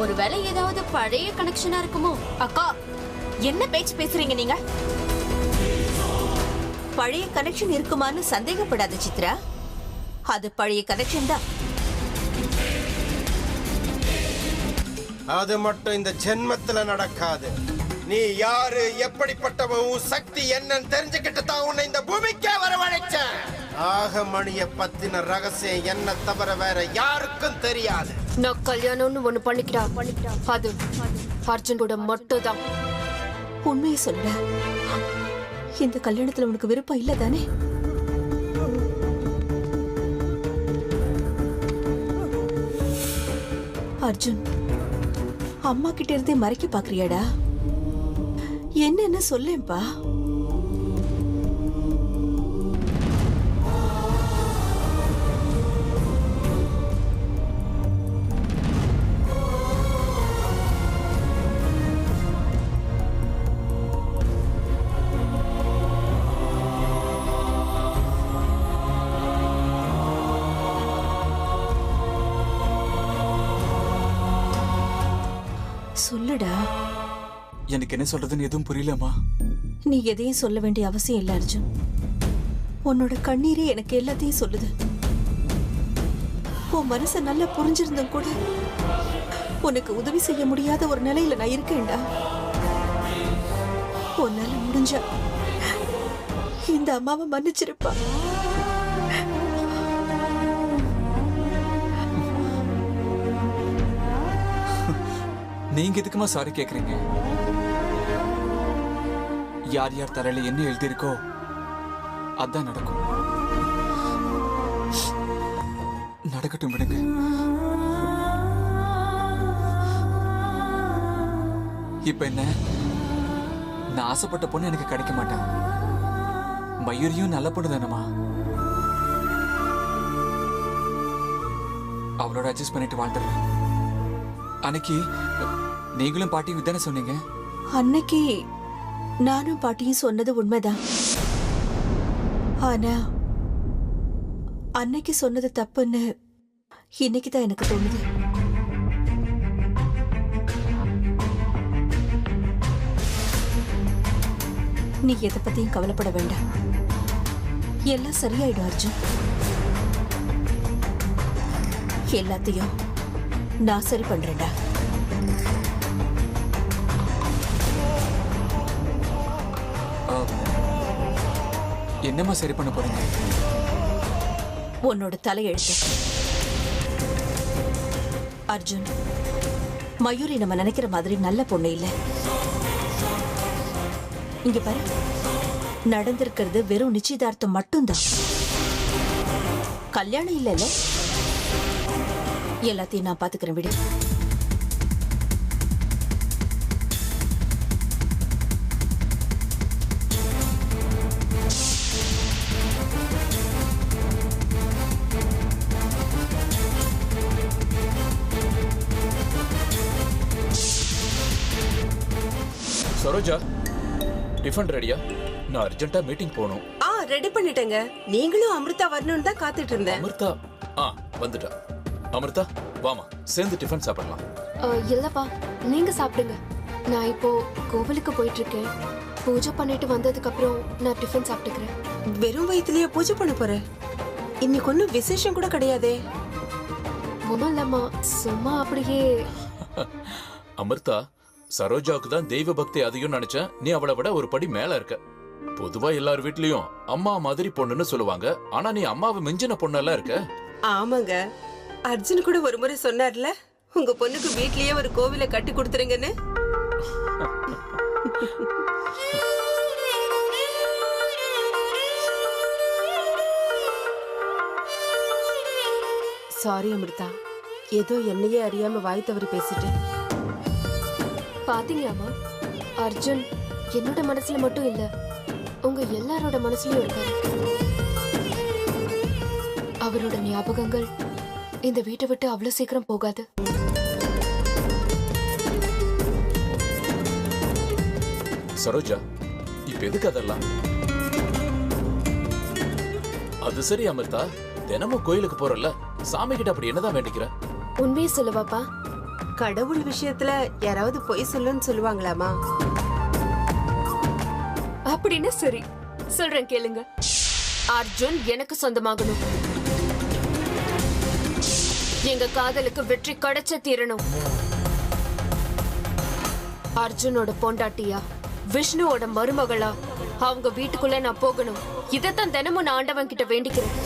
ஒருவேளை ஏதாவது பழைய கனெக்ஷனா இருக்குமோ? அக்கா, என்ன பேச்சு பேசுறீங்க நீங்க? பழைய கனெக்ஷன் இருக்குமான்னு சந்தேகப்படாத சித்ரா. அது பழைய கனெக்ஷன் தான். அது மட்டும் இந்த ஜென்மத்துல நடக்காது. நீ யாரு, எப்படிப்பட்டவன், சக்தி என்னன்னு தெரிஞ்சுக்கிட்டு தான் உன்னை இந்த பூமிக்கே வரவழைச்சேன். நாகமணிய பத்தின ரகசியம் என்ன தவிர வேற யாருக்கும் தெரியாது. நான் கல்யாணம்னு ஒண்ணு பண்ணிக்கிறா அது அர்ஜுன் கூட மட்டும் தான். உண்மையை சொல்ல, இந்த கல்யாணத்துல உனக்கு விருப்பம் இல்ல தானே? அர்ஜுன், அம்மா கிட்ட இருந்தே மறைக்க பாக்குறியாடா? என்னன்னு சொல்லேன்பா. சொல்லுடா. எனக்கு என்ன சொல்றதுன்னு எதுவும் புரியலமா. நீ எதையும் சொல்ல வேண்டிய அவசியம் இல்ல அர்ஜுன். உன்னோட கண்ணீரே எனக்கு எல்லாத்தையும் சொல்லுது. உன் மனச நல்லா புரிஞ்சிருந்தும் கூட உனக்கு உதவி செய்ய முடியாத ஒரு நிலையில நான் இருக்கேன்டா. உன்னால முடிஞ்சா இந்த அம்மாவை மன்னிச்சிருப்பா. நீங்க எதுக்குமா சாரி கேக்குறீங்க? யார் யார் தரையில என்ன எழுதியிருக்கோ அதான் நடக்கும். நடக்கட்டும், விடுங்க. இப்ப என்ன, நான் ஆசைப்பட்ட பொண்ணு எனக்கு கிடைக்க மாட்டேன். மயூரியும் நல்ல பொண்ணு தானமா. அவளோட அட்ஜஸ்ட் பண்ணிட்டு வாழ்ந்துடுறேன். அன்னைக்கு நீங்களும் பாட்டியும் தானே சொன்னீங்க? அன்னைக்கு நானும் பாட்டியும் சொன்னது உண்மைதான். ஆனா அன்னைக்கு சொன்னது தப்புன்னு இன்னைக்குதான் எனக்கு தோணுது. நீ எதை பத்தியும் கவலைப்பட வேண்டாம். எல்லாம் சரியாயிடும் அர்ஜுன். எல்லாத்தையும் நான் சரி பண்றேன்டா. என்னம்மா சரி பண்ண போறீங்க? உன்னோட தலையெழுத்து. அர்ஜுன், மயூரி நம்ம நினைக்கிற மாதிரி நல்ல பொண்ணு இல்ல. இங்க பாரு, நடந்திருக்கிறது வெறும் நிச்சயதார்த்தம் மட்டும்தான். கல்யாணம் இல்ல. எல்லாத்தையும் நான் பாத்துக்கிறேன், விடு. சரோஜா, டிஃபன் ரெடியா? நான் அர்ஜென்ட்டா மீட்டிங் போகணும். ரெடி பண்ணிட்டேங்க. நீங்களும் அமிர்தா வரணும்னு தான் காத்துட்டு இருந்தேன். அமிர்தா வந்துட்டா. அமிர்தா, வாமா, சேர்ந்து டிஃபன் சாப்பிடலாம். இல்லப்பா, நீங்க சாப்பிடுங்க. நான் இப்போ கோவிலுக்கு போயிட்டு இருக்கேன். பூஜை பண்ணிட்டு வந்ததுக்கு அப்புறம் நான் டிஃபன் சாப்பிட்டுக்கிறேன். வெறும் வயிற்றுலயே பூஜை பண்ண போறேன்? இன்னைக்கு ஒன்னும் விசேஷம் கூட கிடையாதே. ஒன்றும் இல்லம்மா, சும்மா அப்படியே. அமிர்தா, சரோஜாவுக்கு தான் தெய்வ பக்தி அதிகம் நினைச்சேன். நீ அவளை விட ஒரு படி மேல இருக்க. பொதுவா எல்லார் வீட்லயும் அம்மா மாதிரி பொண்ணுன்னு சொல்லுவாங்க. ஆனா நீ அம்மாவை மிஞ்சின பொண்ணெல்லாம் இருக்க. ஆமாங்க, அர்ஜுன் கூட ஒரு முறை சொன்னார்ல, உங்க பொண்ணுக்கு வீட்லயே ஒரு கோவிலை கட்டி கொடுத்துருங்கன்னு. சாரி அமிர்தா, ஏதோ என்னையே அறியாம வாய் தவறி பேசிட்டேன். பாத்தீங்களாமா, அர்ஜுன் என்னோட மனசுல மட்டும் இல்ல, உங்க எல்லாரோட மனசுலயும் இருக்காரு. அவரோட ஞாபகங்கள் இந்த வீட்டை விட்டு அவ்வளவு சீக்கிரம் போகாது. சரோஜா, இப்ப எதுக்கு அதெல்லாம்? அது சரி அமிர்தா, தினமும் கோயிலுக்கு போறல, சாமி கிட்ட அப்படி என்னதான் வேண்டிக்கிற? உண்மையை சொல்லவாப்பா, கடவுள் விஷயத்துல யாராவது பொய் சொல்லுன்னு சொல்லுவாங்களாமா? அப்படின்னு சரி சொல்றேன் கேளுங்க. அர்ஜுன் எனக்கு சொந்தமாகணும். எங்க காதலுக்கு வெற்றி கிடைச்ச தீரணும். அர்ஜுனோட பொண்டாட்டியா விஷ்ணுவோட மருமகளா அவங்க வீட்டுக்குள்ள நான் போகணும். இதைத்தான் தினமும் நான் ஆண்டவன் கிட்ட வேண்டிக்கிறேன்.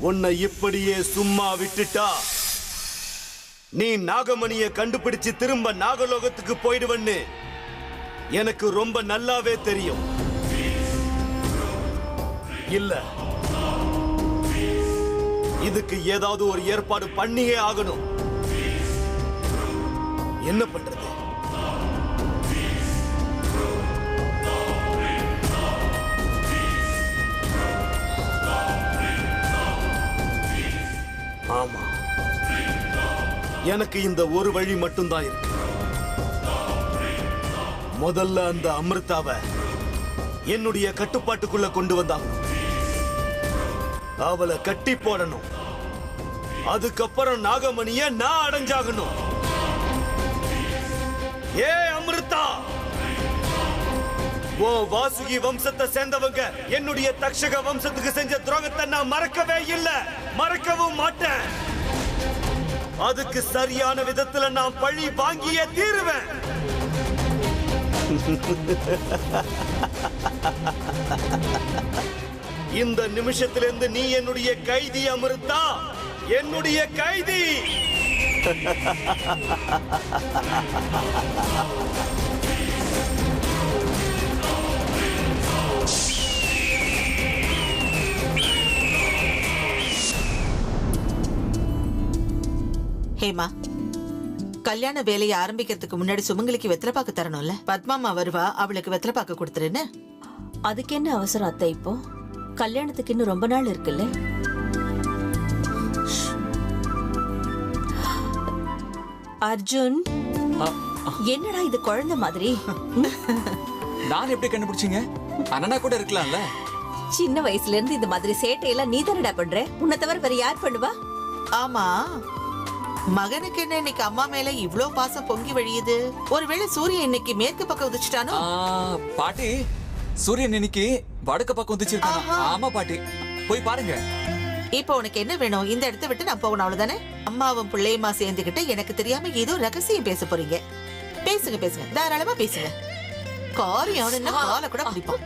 உன்னை இப்படியே சும்மா விட்டுட்டா நீ நாகமணியை கண்டுபிடிச்சு திரும்ப நாகலோகத்துக்கு போயிடுவன்னு எனக்கு ரொம்ப நல்லாவே தெரியும். இல்ல, இதுக்கு ஏதாவது ஒரு ஏற்பாடு பண்ணியே ஆகணும். என்ன பண்றது? ஆமா, எனக்கு இந்த ஒரு வழி மட்டும்தான் இருக்கு. முதல்ல அந்த அமிர்தாவை என்னுடைய கட்டுப்பாட்டுக்குள்ள கொண்டு வந்தாங்க. அவளை கட்டி போடணும். அதுக்கப்புறம் நாகமணிய நான் அடைஞ்சாகணும். ஏ அமிர்தா, ஓ வாசுகி வம்சத்தை சேர்ந்தவங்க என்னுடைய தக்ஷக வம்சத்துக்கு செஞ்ச துரோகத்தை நான் மறக்கவே இல்லை, மறக்கவும் மாட்டேன். அதுக்கு சரியான விதத்துல நான் பழி வாங்கியே தீருவேன். இந்த நிமிஷத்திலிருந்து நீ என்னுடைய கைதி அமிர்தா, என்னுடைய கைதி. ஹேமா, கல்யாண வேலையை ஆரம்பிக்கிறதுக்கு முன்னாடி சுமங்கலிக்கு வெத்தலைப்பாக்கு தரணும்ல. பத்மாமா வருவா, அவளுக்கு வெத்தலைப்பாக்கு கொடுத்துருன்னு. அதுக்கு என்ன அவசரம் அத்தை? இப்போ கல்யாணத்துக்கு இன்னும் ரொம்ப நாள் இருக்குல்ல. அர்ஜுன், என்னடா இது குழந்தை மாதிரி? நான் எப்படி கண்டுபிடிச்சீங்க? அண்ணனா கூட இருக்கலாம்ல. சின்ன வயசுல இருந்து இந்த மாதிரி சேட்டையெல்லாம் நீ தானடா பண்ற. உன்னை தவிர வேற யார் பண்ணுவா? ஆமா, மகனுக்கு என்ன இன்னைக்கு அம்மா மேல இவ்ளோ பாசம் பொங்கி வழியுது? ஒருவேளை சூரியன் இன்னைக்கு மேற்கு பக்கம் உதிச்சிட்டானோ? பாட்டி, சூரியன் இன்னைக்கு வடக்கு பக்கம் உதிச்சிருக்காங்க. ஆமா பாட்டி, போய் பாருங்க. இப்போ உனக்கு என்ன வேணும்? இந்த இடத்தை விட்டு நான் போகணும், அவ்வளவுதானே? அம்மாவும் பிள்ளையுமா சேர்ந்துகிட்டு எனக்கு தெரியாம ஏதோ ரகசியம் பேச போறீங்க. பேசுங்க பேசுங்க, தாராளமா பேசுங்க. காரியம் கால கூட பிடிப்பான்.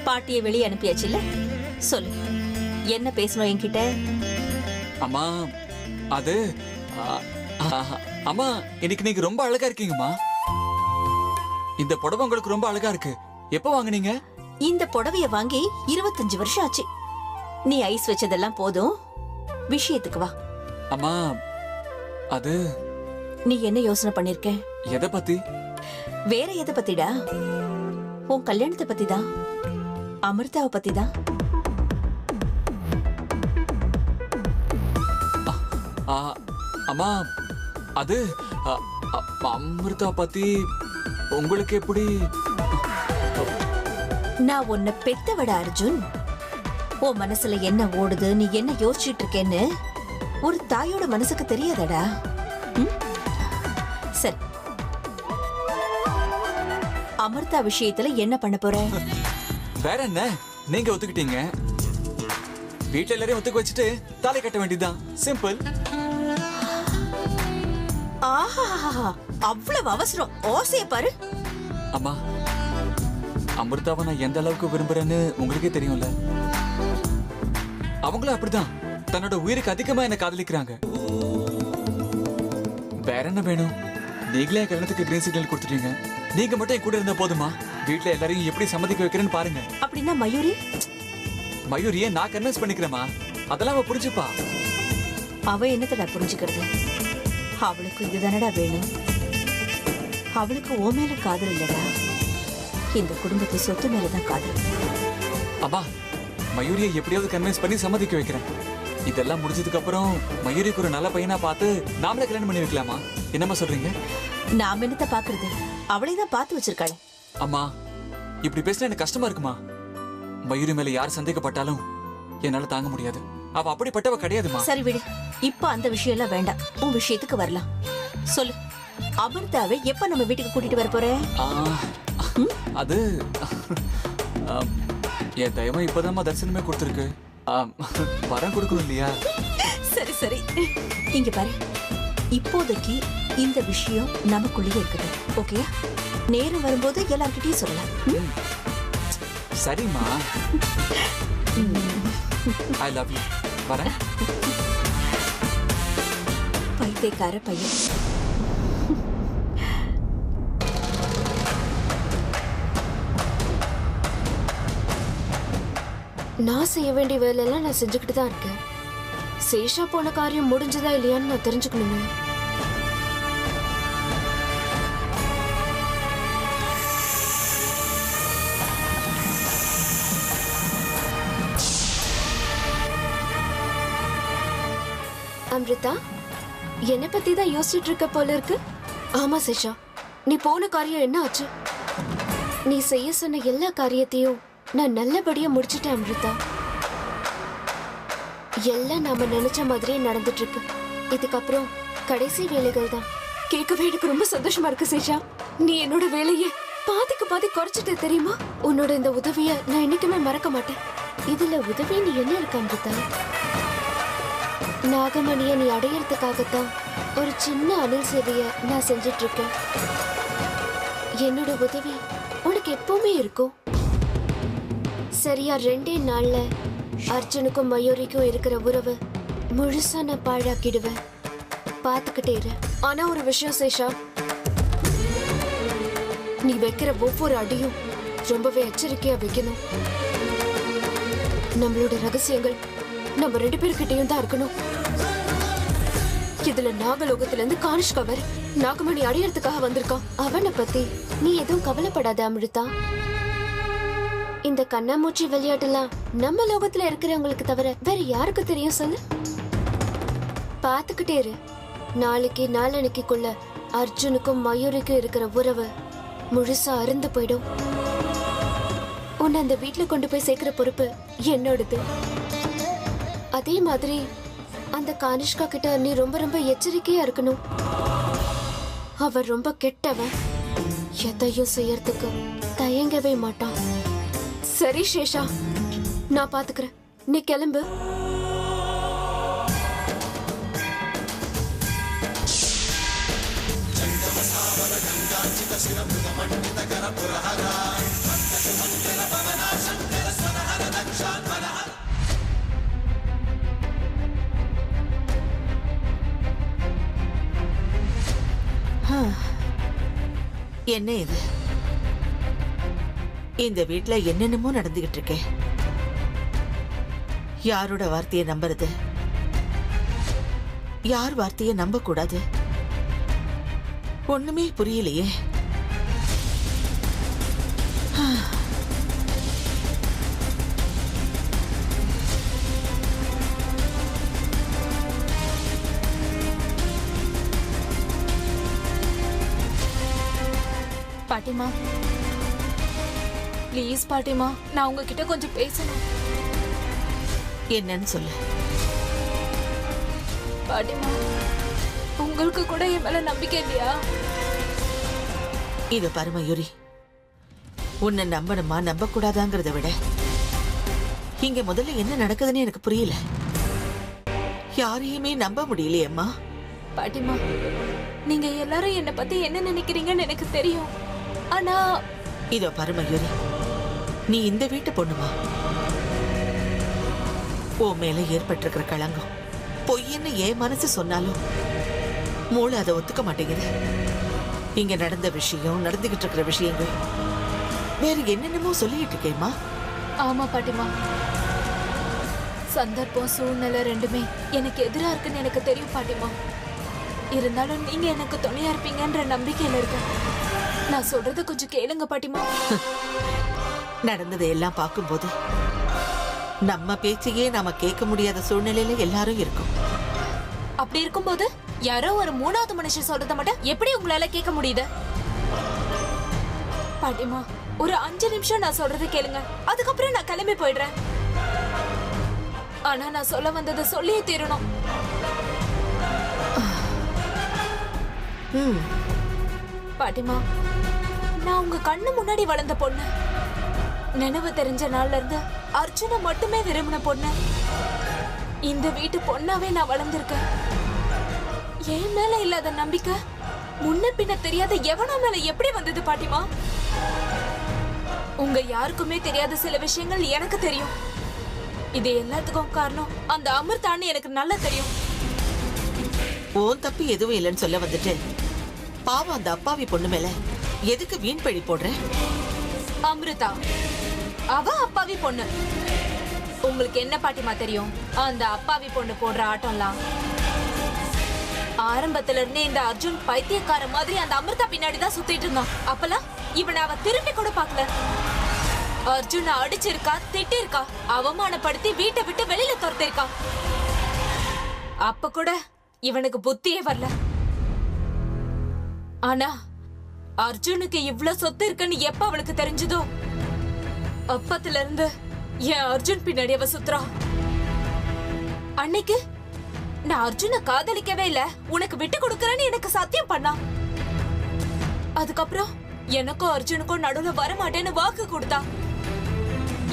பாட்டியை வெளியே அனுப்பியாச்சுல்ல, சொல்லு என்ன பேசணும் என்கிட்ட? அம்மா, அது அம்மா, இன்னைக்கு நீங்க ரொம்ப அழகா இருக்கீங்கம்மா. இந்த புடவை உங்களுக்கு ரொம்ப அழகா இருக்கு. எப்ப வாங்குனீங்க? இந்த புடவைய வாங்கி 25 வருஷம் ஆச்சு. நீ ஐஸ் வச்சதெல்லாம் போதும், விஷயத்துக்கு வா. அம்மா, அது நீ என்ன யோசனை பண்ணிருக்க? எதை பத்தி? வேற எதை பத்திடா? உன் கல்யாணத்தை பத்திதான், அமிர்தாவை பத்திதான். அம்மா, அது அமிர்தா பத்தி உங்களுக்கு எப்படி? நான் உன்னை பெத்தவட அர்ஜுன். உன் மனசுல என்ன ஓடுது, நீ என்ன யோசிச்சுட்டு இருக்கேன்னு ஒரு தாயோட மனசுக்கு தெரியாதடா. சரி, அமிர்தா விஷயத்துல என்ன பண்ண போற? வேற என்ன, நீங்க ஒத்துக்கிட்டீங்க. வீட்டுல எல்லாரையும் ஒத்துக்க வச்சுட்டு தாலி கட்ட வேண்டியதுதான். சிம்பிள். ஆஹா, அவ்வளவு அவசரம். ஓசைய பாரு. அம்மா, அமிர்தாவை நான் எந்த அளவுக்கு விரும்புறேன்னு உங்களுக்கே தெரியும்ல. அவங்களும் அப்படிதான் தன்னோட உயிருக்கு அதிகமா என்ன காதலிக்கிறாங்க. வேற என்ன வேணும்? நீங்களே என் கல்யாணத்துக்கு கிரீன் சிக்னல் கொடுத்துட்டீங்க. நீங்க மட்டும் என் கூட இருந்தா போதுமா? வீட்டுல எல்லாரையும் எப்படி சம்மதிக்க வைக்கிறேன்னு பாருங்க. அப்படின்னா மயூரி? மயூரியே நான் கன்வின்ஸ் பண்ணிக்கிறேமா. அதெல்லாம் அவ புரிஞ்சுப்பா. அவ என்னத்தடா புரிஞ்சுக்கிறது? அவளுக்கு இதுதானடா வேணும். அவளுக்கு ஓ மேல காதல் இல்லடா, இந்த குடும்பத்து சொத்து மேலதான் காதல். அம்மா, மயூரியை எப்படியாவது கன்வின்ஸ் பண்ணி சம்மதிக்க வைக்கிறேன். இதெல்லாம் முடிஞ்சதுக்கு அப்புறம் மயூரிக்கு ஒரு நல்ல பையனா பார்த்து நாமளே கல்யாணம் பண்ணி வைக்கலாமா? என்னம்மா சொல்றீங்க? நாம என்னத்த பாக்குறது? அவளைதான் பார்த்து வச்சிருக்காளே. அம்மா, இப்படி பேசினா எனக்கு கஷ்டமா இருக்குமா? மயூரி மேல யார் சந்தேகப்பட்டாலும் என்னால தாங்க முடியாது. அவ அப்படிப்பட்டவ கிடையாதுமா. சரி விடு, இப்ப அந்த விஷயம் எல்லாம் வேண்டாம். உன் விஷயத்துக்கு வரலாம். சொல்லு, அமிர்தாவை எப்ப நம்ம வீட்டுக்கு கூட்டிட்டு வர போற? அது என் தயமா இப்பதாம்மா தரிசனமே கொடுத்துருக்கு. வரம் கொடுக்கணும் இல்லையா? சரி சரி, இங்க பாரு, இப்போதைக்கு இந்த விஷயம் நமக்குள்ளேயே இருக்கட்டும். ஓகே, நேரம் வரும்போது எல்லார்கிட்டயும் சொல்லலாம். சரிம்மா. I love you. வரேன். பைத்தியக்கார பையன். நான் செய்ய வேண்டிய வேலையெல்லாம் நான் செஞ்சுக்கிட்டு தான் இருக்கேன். சேஷா போன காரியம் முடிஞ்சதா இல்லையான்னு நான் தெரிஞ்சுக்கணுமே. அம்ரிதா, என்னை பத்தி தான் யோசிச்சுட்டு இருக்க போல இருக்கு. ஆமா சேஷா, நீ போன காரியம் என்ன ஆச்சு? நீ செய்ய சொன்ன எல்லா காரியத்தையும் நான் நல்லபடியா முடிச்சிட்டேன் அம்ரிதா. எல்லாம் நாம நினைச்ச மாதிரியே நடந்துட்டு இருக்கு. இதுக்கப்புறம் கடைசி வேலைகள் தான். கேட்கவே எனக்கு ரொம்ப சந்தோஷமா இருக்கு சேஷா. நீ என்னோட வேலையை பாதிக்கு பாதி குறைச்சிட்ட தெரியுமா? உன்னோட இந்த உதவிய நான் என்னைக்குமே மறக்க மாட்டேன். இதுல உதவி நீ என்ன இருக்க அம்ரிதா? நாகமணியை நீ அடையறதுக்காகத்தான் ஒரு சின்ன அணில் சேவைய நான் செஞ்சிட்டு இருக்கேன். என்னோட உதவி உனக்கு எப்பவுமே இருக்கும். சரியா 2 நாள்ல அர்ஜுனுக்கும் மயூரிக்கும் இருக்கிற உறவு முழுசா நான் பாழாக்கிடுவேன். பாத்துக்கிட்டே இரு. ஆனா ஒரு விஷயம் சேஷா, நீ வைக்கிற ஒவ்வொரு அடியும் ரொம்பவே எச்சரிக்கையா வைக்கணும். நம்மளோட ரகசியங்கள் நம்ம 2 பேர்கிட்டயும் தான் இருக்கணும். இதுல நாகலோகத்துல இருந்து கானிஷ்கவர் நாகமணி அடையறதுக்காக வந்திருக்கான். அவனை பத்தி நீ எதுவும் கவலைப்படாத அமிர்தா. இந்த கண்ணாமூச்சி விளையாட்டுலாம் நம்ம லோகத்துல இருக்கிறவங்களுக்கு தவிர வேற யாருக்கு தெரியும் சொல்லு? பாத்துக்கிட்டே இரு. நாளைக்கு நாளன்னைக்குள்ள அர்ஜுனுக்கும் மயூரிக்கும் இருக்கிற உறவு முழுசா அருந்து போயிடும். உன்னை அந்த வீட்டுல கொண்டு போய் சேர்க்கிற பொறுப்பு என்னோடது. அதே மாதிரி அந்த கானிஷ்கா கிட்ட நீ ரொம்ப ரொம்ப எச்சரிக்கையா இருக்கணும். அவர் ரொம்ப கெட்டவன், எதையும் செய்யறதுக்கு தயங்கவே மாட்டான். சரி சேஷா, நான் பாத்துக்கிறேன். நீ கிளம்பு. என்ன இது? இந்த வீட்ல என்னென்னமோ நடந்துகிட்டு இருக்கே. யாரோட வார்த்தையை நம்புறது, யார் வார்த்தையை நம்ப கூடாது, ஒண்ணுமே புரியலையே. பாட்டிமா, ப்ளீஸ் பாட்டிமா, நான் உங்ககிட்ட கொஞ்சம் பேசணும். என்னன்னு சொல்லு. பாட்டிமா, உங்களுக்கு கூட என் மேல நம்பிக்கை இல்லையா? இது பாரு மயூரி, உன்னை நம்பணுமா நம்ப கூடாதாங்கிறத விட இங்க முதல்ல என்ன நடக்குதுன்னு எனக்கு புரியல. யாரையுமே நம்ப முடியலையேம்மா. பாட்டிமா, நீங்க எல்லாரும் என்ன பத்தி என்ன நினைக்கிறீங்கன்னு எனக்கு தெரியும். ஆனா இதோ பாரு மயூரி, நீ இந்த வீட்டு பொண்ணுமா? உன் மேல ஏற்பட்டிருக்கிற களங்கம் பொய்ன்னு என் மனசு சொன்னாலும் மூளை அதை ஒத்துக்க மாட்டேங்குது. இங்க நடந்த விஷயம், நடந்துகிட்டு இருக்கிற விஷயங்கள் வேற என்னென்னமோ சொல்லிட்டு இருக்கேம்மா. ஆமா பாட்டிமா, சந்தர்ப்பம் சூழ்நிலை ரெண்டுமே எனக்கு எதிரா இருக்குன்னு எனக்கு தெரியும் பாட்டிமா. இருந்தாலும் நீங்க எனக்கு துணையா இருப்பீங்கன்ற நம்பிக்கையில இருக்கேன். நான் சொல்றத கொஞ்சம் கேளுங்க பாட்டிமா. நடந்ததை எல்லாம் பார்க்கும்போது நம்ம பேச்சையே நாம கேட்க முடியாத சூழ்நிலையில எல்லாரும் இருக்கோம். அப்படி இருக்கும்போது யாரோ ஒரு மூணாவது மனுஷன் சொல்றத மட்டும் எப்படி உங்களால கேட்க முடியுது? பாட்டிமா, ஒரு 5 நிமிஷம் நான் சொல்றத கேளுங்க, அதுக்கப்புறம் நான் கிளம்பி போயிடுறேன். ஆனா நான் சொல்ல வந்ததை சொல்லியே தீரணும். பாட்டிமா, நான் உங்க கண்ணு முன்னாடி வளர்ந்த பொண்ணு. நினைவு தெரிஞ்ச நாள்ல இருந்து அர்ஜுனை மட்டுமே விரும்பின பொண்ணு. இந்த வீட்டு பொண்ணாவே நான் வளர்ந்திருக்கேன். என் மேல இல்லாத நம்பிக்கை முன்ன பின்ன தெரியாத எவனோ மேல எப்படி வந்தது பாட்டிமா? உங்க யாருக்குமே தெரியாத சில விஷயங்கள் எனக்கு தெரியும். இது எல்லாத்துக்கும் காரணம் அந்த அமிர்தான்னு எனக்கு நல்லா தெரியும். ஓன் தப்பு எதுவும் இல்லைன்னு சொல்ல வந்துட்டு பாவம் அந்த அப்பாவி பொண்ணு மேல எதுக்கு வீண் பழி போடுற? அமிர்தா அவ அப்பாவி பொண்ணு. உங்களுக்கு என்ன பாட்டிமா தெரியும் அந்த அப்பாவி பொண்ணு போடுற ஆட்டம்லாம்? ஆரம்பத்துல இருந்தே இந்த அர்ஜுன் பைத்தியக்கார மாதிரி அந்த அமிர்தா பின்னாடிதான் சுத்திட்டு இருந்தான். அப்பெல்லாம் இவனை அவ திரும்பி கூட பாக்கல. அர்ஜுனை அடிச்சிருக்கா, திட்டிருக்கா, அவமானப்படுத்தி வீட்டை விட்டு வெளியில துரத்திருக்கா. அப்ப கூட இவனுக்கு புத்தியே வரல. ஆனா அர்ஜுனுக்கு இவ்ளோ சொத்து இருக்குன்னு எப்ப அவளுக்கு தெரிஞ்சதோ அப்பத்துல இருந்து என் அர்ஜுன் பின்னாடி அவ சுத்துறா. அன்னைக்கு நான் அர்ஜுனை காதலிக்கவே இல்ல, உனக்கு விட்டு கொடுக்கறேன்னு எனக்கு சத்தியம் பண்ணா. அதுக்கப்புறம் எனக்கும் அர்ஜுனுக்கும் நடுவுல வர மாட்டேன்னு வாக்கு கொடுத்தா.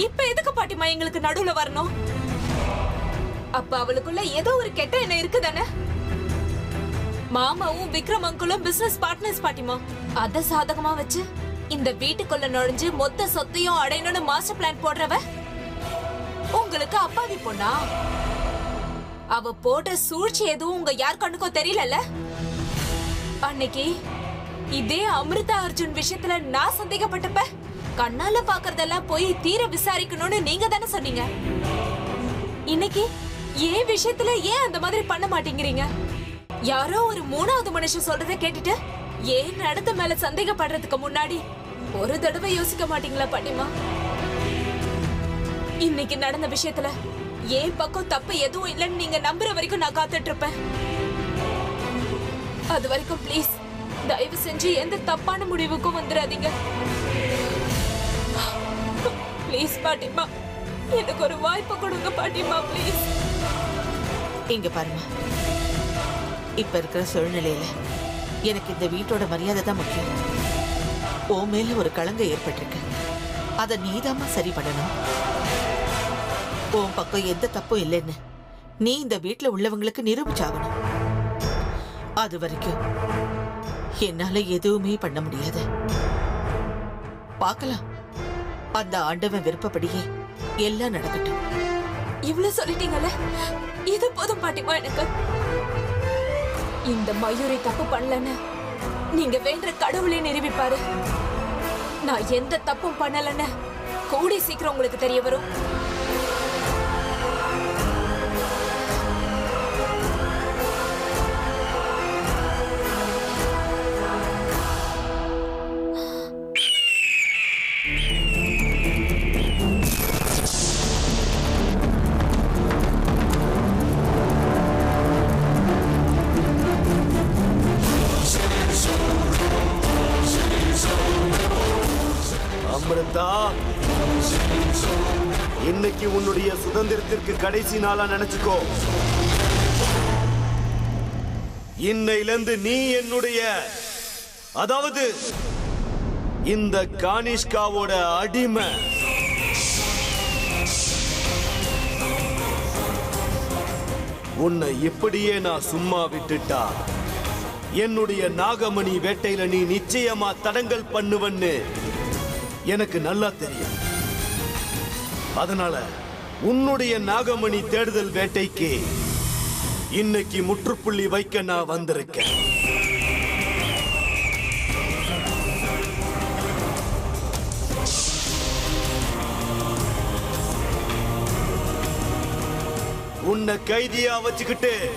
இப்ப எதுக்கு பாட்டிமா எங்களுக்கு நடுவுல வரணும்? அப்ப அவளுக்குள்ள ஏதோ ஒரு கெட்ட எண்ணம் இருக்குதானே? மாமாவும் விக்ரம் அங்கிளும் பிசினஸ் பார்ட்னர்ஸ் பாட்டிமா. அத சாதகமா வச்சு இந்த வீட்டுக்குள்ள நுழைஞ்சு மொத்த சொத்தையும் அடையணும்னு மாஸ்டர் பிளான் போடுறவ உங்களுக்கு அப்பாவி பொண்ணா? அவ போட்ட சூழ்ச்சி எதுவும் உங்க யார் கண்ணுக்கும் தெரியலல்ல? அன்னைக்கு இதே அமிர்தா அர்ஜுன் விஷயத்துல நான் சந்தேகப்பட்டப்ப கண்ணால பாக்குறதெல்லாம் போய் தீர விசாரிக்கணும்னு நீங்க தானே சொன்னீங்க. இன்னைக்கு ஏன் விஷயத்துல ஏன் அந்த மாதிரி பண்ண மாட்டேங்கிறீங்க? யாரோ ஒரு மூணாவது மனுஷன் சொல்றதை கேட்டுட்டு ஏன் நடந்த மேல சந்தேகப்படுறதுக்கு முன்னாடி ஒரு தடவை யோசிக்க மாட்டீங்களா பாட்டிமா? இன்னைக்கு நடந்த விஷயத்துல ஏன் பக்கம் தப்பு எதுவும் இல்லைன்னு நீங்க நம்புற வரைக்கும் நான் காத்துட்டு இருப்பேன். அது வரைக்கும் ப்ளீஸ் தயவு செஞ்சு எந்த தப்பான முடிவுக்கும் வந்துடாதீங்க. ப்ளீஸ் பாட்டிமா, எனக்கு ஒரு வாய்ப்பு கொடுங்க பாட்டிமா, ப்ளீஸ். இங்க பாருமா, இப்ப இருக்கிற சூழ்நிலையில எனக்கு இந்த வீட்டோட மரியாதை தான் முக்கியம். உன் மேல ஒரு களங்கம் ஏற்பட்டிருக்கு, அத நீதாமா சரி பண்ணணும். உன் பக்கம் எந்த தப்பும் இல்லைன்னு நீ இந்த வீட்டுல உள்ளவங்களுக்கு நிரூபிச்சாகணும். அது வரைக்கும் என்னால எதுவுமே பண்ண முடியாது. பார்க்கலாம், அந்த ஆண்டவன் விருப்பப்படியே எல்லாம் நடக்கட்டும். இவ்வளவு சொல்லிட்டீங்கல்ல, இது போதும் பாட்டிமா. எனக்கு இந்த மயூரி தப்பு பண்ணலன்னு நீங்க வேண்ட கடவுளே நிரூபிப்பாரு. நான் எந்த தப்பும் பண்ணலன்னு கூடி சீக்கிரம் உங்களுக்கு தெரிய வரும். அமிர்தா, இன்னைக்கு உன்னுடைய சுதந்திரத்திற்கு கடைசி நாளா நினைச்சுக்கோ. இன்னையிலிருந்து நீ என்னுடைய, அதாவது இந்த கானிஷ்காவோட அடிமை. உன்னை இப்படியே நான் சும்மா விட்டுட்டா என்னுடைய நாகமணி வேட்டையில நீ நிச்சயமா தடங்கல் பண்ணுவன்னு எனக்கு நல்லா தெரியும். அதனால உன்னுடைய நாகமணி தேடுதல் வேட்டைக்கு இன்னைக்கு முற்றுப்புள்ளி வைக்க நான் வந்திருக்கேன். உன்னை கைதியா வச்சுக்கிட்டு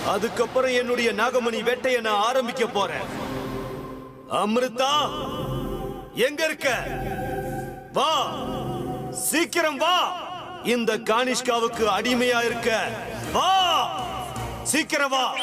அதுக்கப்புறம் என்னுடைய நாகமணி வேட்டையை நான் ஆரம்பிக்க போறேன். அமிர்தா, எங்க இருக்க? வா, சீக்கிரம் வா. இந்த கானிஷ்காவுக்கு அடிமையா இருக்க. வா, சீக்கிரம் வா.